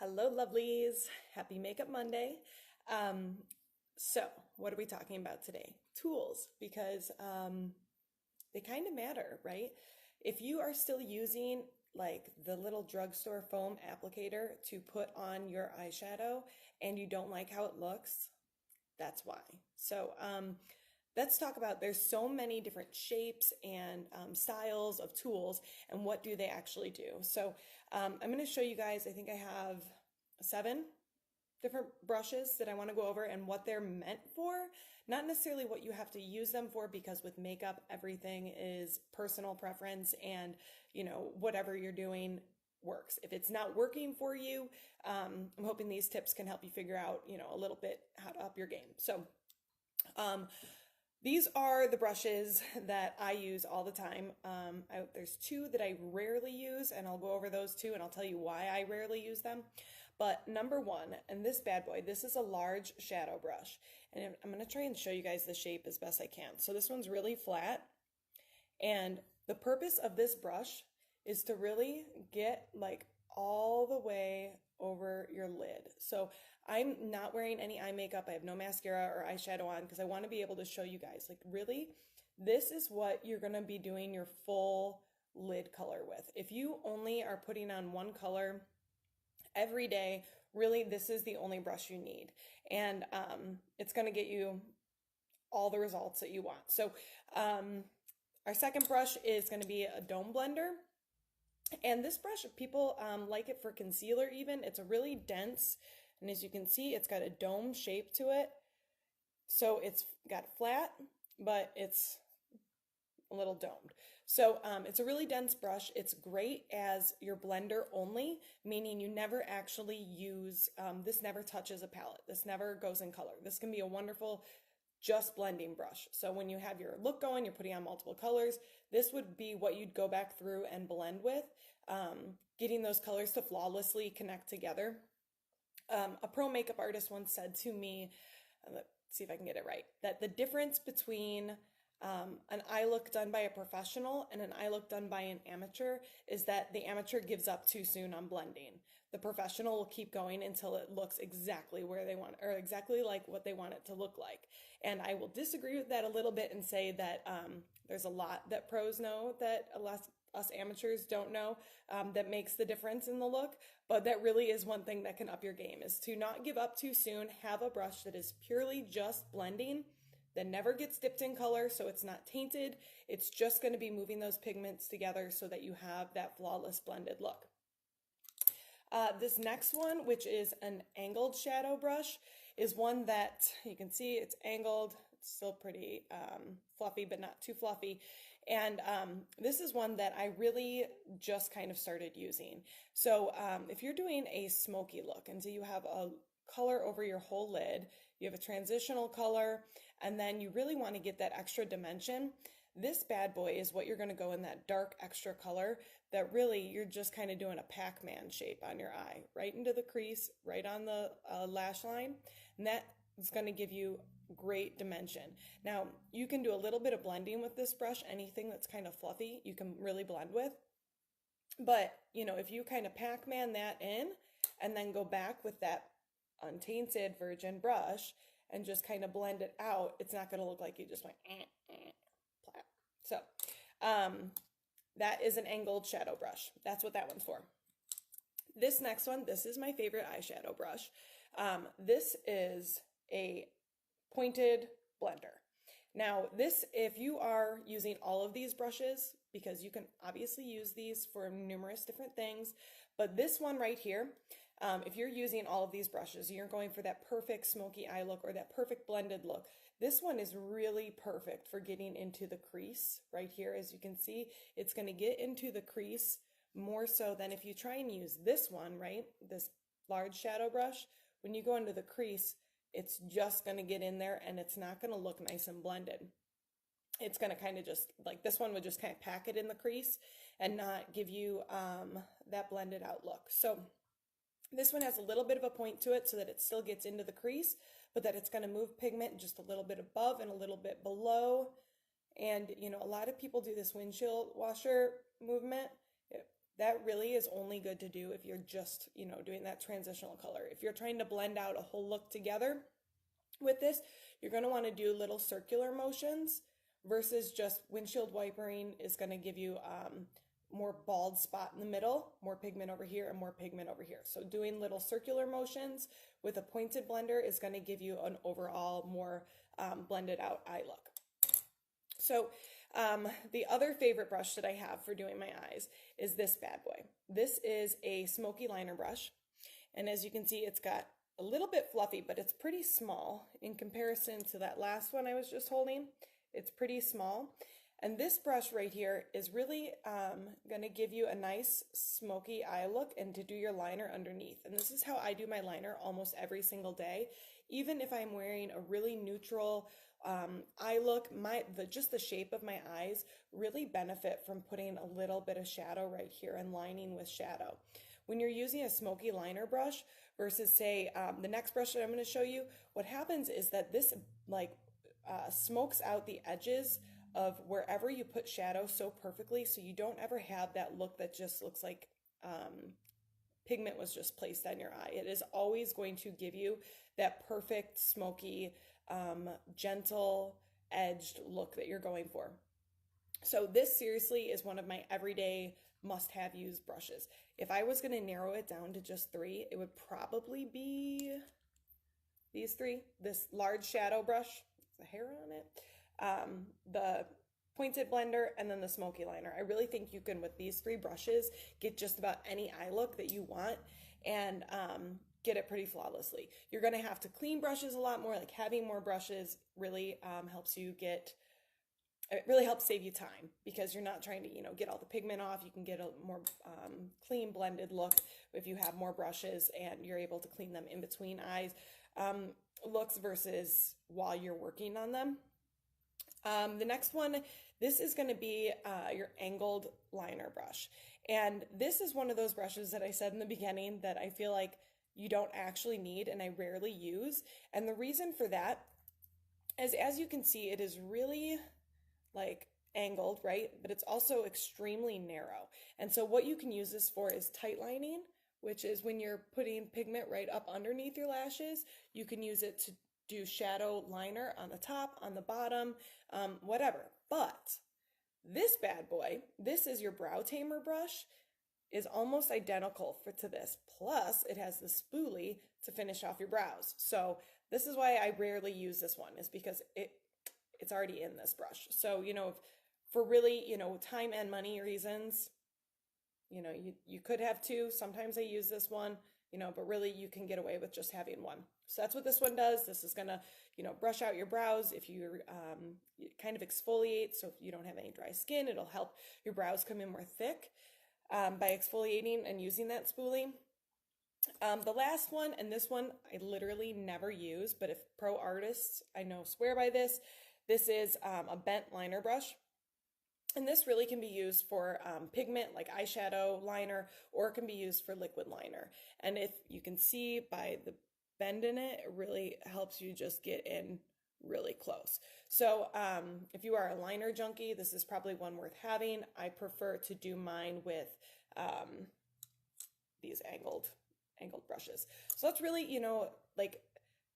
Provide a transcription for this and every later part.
Hello, lovelies. Happy Makeup Monday. Um, so, what are we talking about today? Tools, because they kind of matter, right? If you are still using like the little drugstore foam applicator to put on your eyeshadow and you don't like how it looks, that's why. So, let's talk about there's so many different shapes and styles of tools and what do they actually do. So, I'm going to show you guys, I think I have 7 different brushes that I want to go over and what they're meant for, not necessarily what you have to use them for, because with makeup, everything is personal preference and, whatever you're doing works. If it's not working for you, I'm hoping these tips can help you figure out, a little bit how to up your game. So, these are the brushes that I use all the time. There's 2 that I rarely use, and I'll go over those 2 and I'll tell you why I rarely use them. But number 1, and this bad boy, this is a large shadow brush. And I'm going to try and show you guys the shape as best I can. So this one's really flat. And the purpose of this brush is to really get like all the way over your lid. So I'm not wearing any eye makeup. I have no mascara or eyeshadow on because I want to be able to show you guys, like, really, this is what you're going to be doing your full lid color with. If you only are putting on one color every day, really, this is the only brush you need. And it's going to get you all the results that you want. So, our second brush is going to be a dome blender. And this brush, people like it for concealer even. It's a really dense, and as you can see, it's got a dome shape to it. So it's got flat, but it's a little domed. So it's a really dense brush. It's great as your blender only, meaning you never actually use, this never touches a palette. This never goes in color. This can be a wonderful just blending brush. So when you have your look going, you're putting on multiple colors, this would be what you'd go back through and blend with, getting those colors to flawlessly connect together. A pro makeup artist once said to me, let's see if I can get it right, that the difference between an eye look done by a professional and an eye look done by an amateur is that the amateur gives up too soon on blending. The professional will keep going until it looks exactly where they want, or exactly like what they want it to look like. And I will disagree with that a little bit and say that there's a lot that pros know that us amateurs don't know, that makes the difference in the look. But that really is one thing that can up your game, is to not give up too soon. Have a brush that is purely just blending, that never gets dipped in color, so it's not tainted. It's just going to be moving those pigments together so that you have that flawless blended look. This next one, which is an angled shadow brush, is one that you can see it's angled. It's still pretty fluffy, but not too fluffy. And this is one that I really just kind of started using. So if you're doing a smoky look, and so you have a color over your whole lid, you have a transitional color, and then you really want to get that extra dimension, this bad boy is what you're going to go in that dark extra color that really you're just kind of doing a Pac-Man shape on your eye, right into the crease, right on the lash line. And that is going to give you great dimension. Now, you can do a little bit of blending with this brush. Anything that's kind of fluffy, you can really blend with. But, if you kind of Pac-Man that in and then go back with that untainted virgin brush and just kind of blend it out, it's not going to look like you just went plat. So that is an angled shadow brush. That's what that one's for. This next one, this is my favorite eyeshadow brush. This is a pointed blender. Now this, if you are using all of these brushes, because you can obviously use these for numerous different things, but this one right here, if you're using all of these brushes, you're going for that perfect smoky eye look or that perfect blended look. This one is really perfect for getting into the crease right here. As you can see, it's going to get into the crease more so than if you try and use this one, right? This large shadow brush, when you go into the crease, it's just going to get in there and it's not going to look nice and blended. It's going to kind of just, like this one would just kind of pack it in the crease and not give you that blended out look. So this one has a little bit of a point to it so that it still gets into the crease, but that it's going to move pigment just a little bit above and a little bit below. And, a lot of people do this windshield washer movement. that really is only good to do if you're just, doing that transitional color. If you're trying to blend out a whole look together with this, you're going to want to do little circular motions versus just windshield wipering is going to give you more bald spot in the middle, more pigment over here and more pigment over here. So doing little circular motions with a pointed blender is going to give you an overall more blended out eye look. So the other favorite brush that I have for doing my eyes is this bad boy. This is a smoky liner brush. And as you can see, it's got a little bit fluffy, but it's pretty small in comparison to that last one I was just holding. It's pretty small. And this brush right here is really going to give you a nice smoky eye look and to do your liner underneath. And this is how I do my liner almost every single day. Even if I'm wearing a really neutral eye look, just the shape of my eyes really benefit from putting a little bit of shadow right here and lining with shadow. When you're using a smoky liner brush versus say the next brush that I'm going to show you, what happens is that this smokes out the edges of wherever you put shadow so perfectly, so you don't ever have that look that just looks like pigment was just placed on your eye. It is always going to give you that perfect smoky gentle edged look that you're going for. So this seriously is one of my everyday must-have use brushes. If I was going to narrow it down to just 3, it would probably be these 3. This large shadow brush, the hair on it, the pointed blender, and then the smoky liner. I really think you can, with these 3 brushes, get just about any eye look that you want and get it pretty flawlessly. You're going to have to clean brushes a lot more. Like having more brushes really helps you it really helps save you time because you're not trying to, get all the pigment off. You can get a more clean blended look if you have more brushes and you're able to clean them in between eyes looks versus while you're working on them. The next one, this is going to be your angled liner brush. And this is one of those brushes that I said in the beginning that I feel like you don't actually need and I rarely use. And the reason for that is, as you can see, it is really like angled, right? But it's also extremely narrow. And so what you can use this for is tight lining, which is when you're putting pigment right up underneath your lashes. You can use it to do shadow liner on the top, on the bottom, whatever. But this bad boy, this is your brow tamer brush, is almost identical to this. Plus, it has the spoolie to finish off your brows. So this is why I rarely use this one, is because it's already in this brush. So, for really, time and money reasons, you could have 2. Sometimes I use this one, but really you can get away with just having 1. So that's what this one does. This is gonna, brush out your brows if you're kind of exfoliate. So if you don't have any dry skin, it'll help your brows come in more thick by exfoliating and using that spoolie. The last one, and this one I literally never use, but if pro artists I know swear by this, this is a bent liner brush. And this really can be used for pigment like eyeshadow liner, or it can be used for liquid liner. And if you can see by the bend in it, it really helps you just get in really close. So if you are a liner junkie, this is probably one worth having. I prefer to do mine with these angled brushes. So that's really, like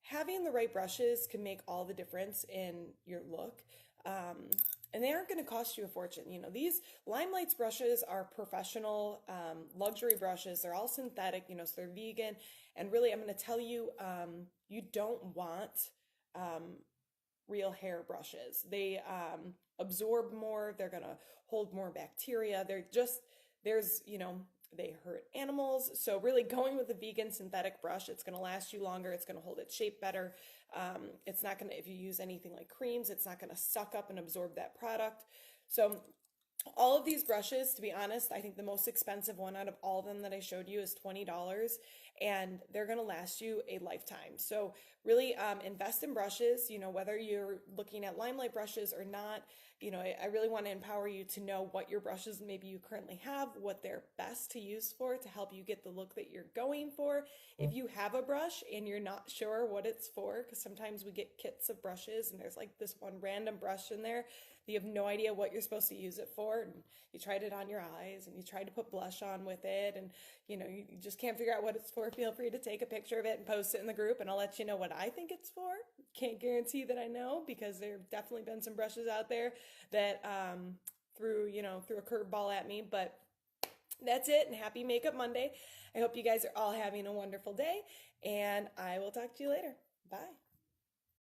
having the right brushes can make all the difference in your look. And they aren't going to cost you a fortune. These Limelight's brushes are professional luxury brushes. They're all synthetic, so they're vegan. And really, I'm going to tell you, you don't want real hair brushes. They absorb more. They're going to hold more bacteria. They hurt animals. So really going with a vegan synthetic brush, it's going to last you longer. It's going to hold its shape better. It's not going to, if you use anything like creams, it's not going to suck up and absorb that product. So all of these brushes, to be honest, I think the most expensive one out of all of them that I showed you is $20, and they're going to last you a lifetime. So really invest in brushes, whether you're looking at Limelight brushes or not. I really want to empower you to know what your brushes maybe you currently have, what they're best to use for to help you get the look that you're going for. If you have a brush and you're not sure what it's for, because sometimes we get kits of brushes and there's like this one random brush in there that you have no idea what you're supposed to use it for, and you tried it on your eyes and you tried to put blush on with it, and you just can't figure out what it's for, feel free to take a picture of it and post it in the group, and I'll let you know what I think it's for. Can't guarantee that I know, because there have definitely been some brushes out there that threw a curveball at me. But that's it, and happy Makeup Monday. I hope you guys are all having a wonderful day, and I will talk to you later. Bye.